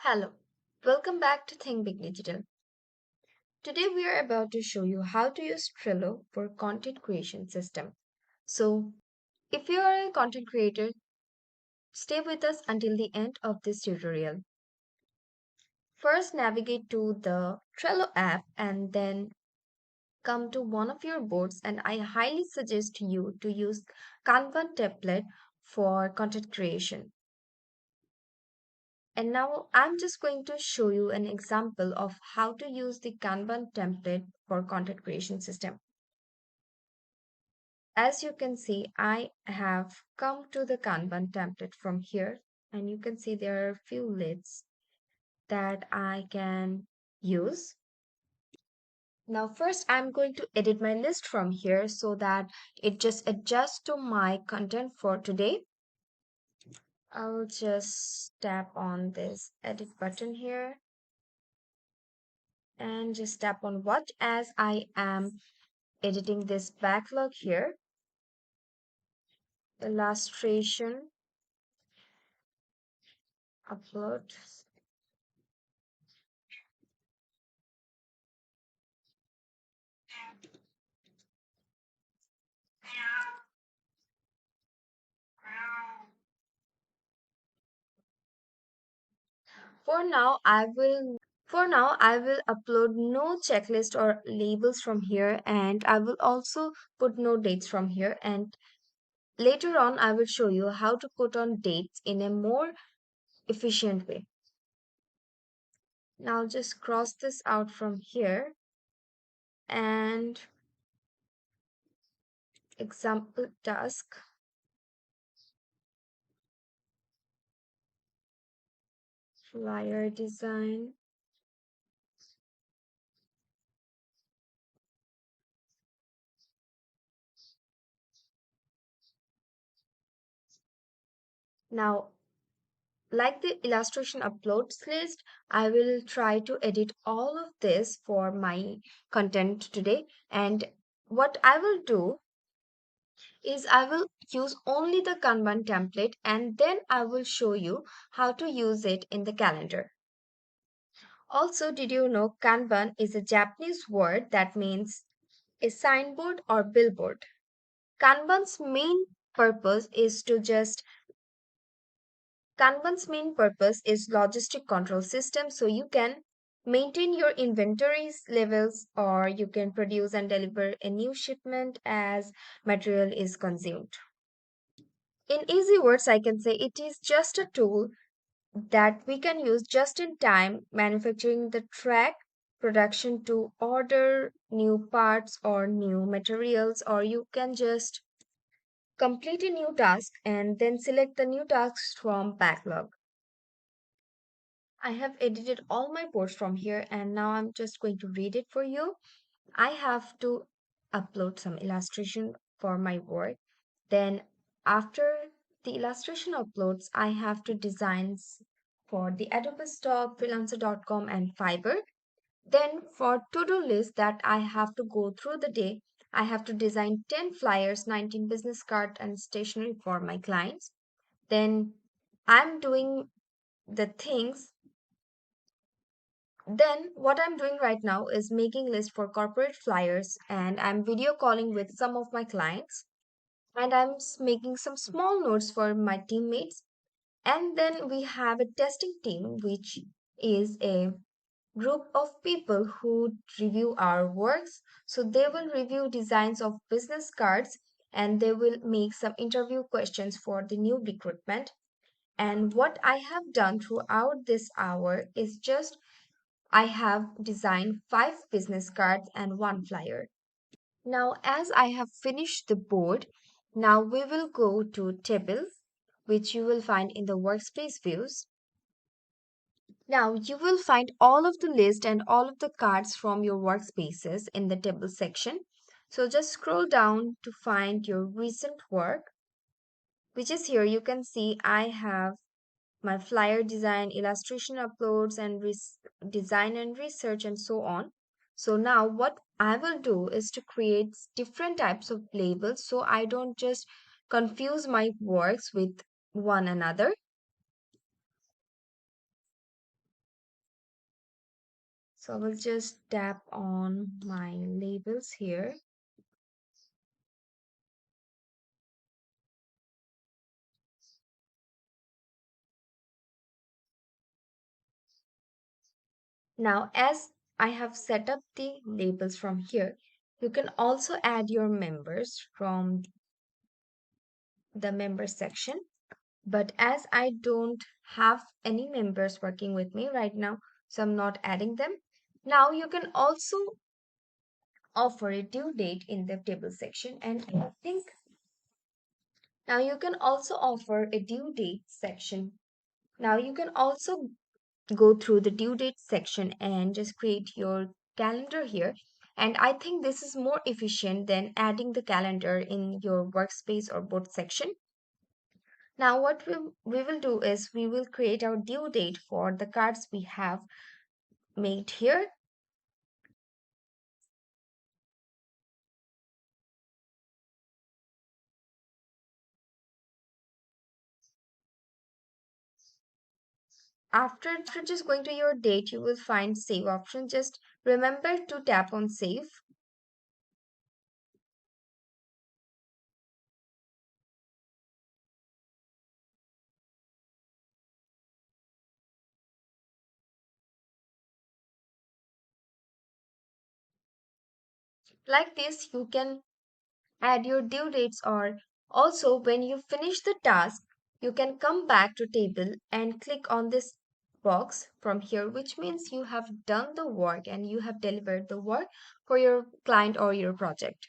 Hello, welcome back to Think Big Digital. Today we are about to show you how to use Trello for content creation system. So, if you are a content creator, stay with us until the end of this tutorial. First, navigate to the Trello app and then come to one of your boards, and I highly suggest you to use Kanban template for content creation. And now I'm just going to show you an example of how to use the Kanban template for content creation system. As you can see, I have come to the Kanban template from here, and you can see there are a few lists that I can use. Now, first, I'm going to edit my list from here so that it just adjusts to my content for today. I'll just tap on this edit button here and just tap on watch as I am editing this backlog here. Illustration, upload. For now, I will upload no checklist or labels from here, and I will also put no dates from here. And later on, I will show you how to put on dates in a more efficient way. Now, I'll just cross this out from here and example task, flyer design. Now, like the illustration uploads list, I will try to edit all of this for my content today. And what I will do is I will use only the Kanban template and then I will show you how to use it in the calendar. Also, did you know Kanban is a Japanese word that means a signboard or billboard? Kanban's main purpose is to just Kanban's main purpose is logistic control system, so you can maintain your inventories levels or you can produce and deliver a new shipment as material is consumed. In easy words, I can say it is just a tool that we can use just in time manufacturing the track production to order new parts or new materials, or you can just complete a new task and then select the new tasks from backlog. I have edited all my posts from here and now I'm just going to read it for you. I have to upload some illustration for my work. Then after the illustration uploads, I have to design for the Adobe Stock, freelancer.com and Fiverr. Then for to-do list that I have to go through the day, I have to design 10 flyers, 19 business cards and stationery for my clients. Then I'm doing the things Then what I'm doing right now is making list for corporate flyers and I'm video calling with some of my clients and making some small notes for my teammates. And then we have a testing team, which is a group of people who review our works. So they will review designs of business cards and they will make some interview questions for the new recruitment. And what I have done throughout this hour is just I have designed 5 business cards and 1 flyer. Now, as I have finished the board, now we will go to table, which you will find in the workspace views. Now, you will find all of the list and all of the cards from your workspaces in the table section. So just scroll down to find your recent work, which is here. You can see I have my flyer design, illustration uploads, and design and research, and so on. So now what I will do is to create different types of labels so I don't just confuse my works with one another. So I will just tap on my labels here. Now, as I have set up the labels from here, you can also add your members from the members section. But as I don't have any members working with me right now, so I'm not adding them. Now you can also offer a due date in the table section, and I think now you can also offer a due date section. Now you can also go through the due date section and just create your calendar here. And I think this is more efficient than adding the calendar in your workspace or board section. Now, what we will do is we will create our due date for the cards we have made here. After just going to your date, you will find save option. Just remember to tap on save. Like this, you can add your due dates, or also when you finish the task, you can come back to table and click on this box from here, which means you have done the work and you have delivered the work for your client or your project.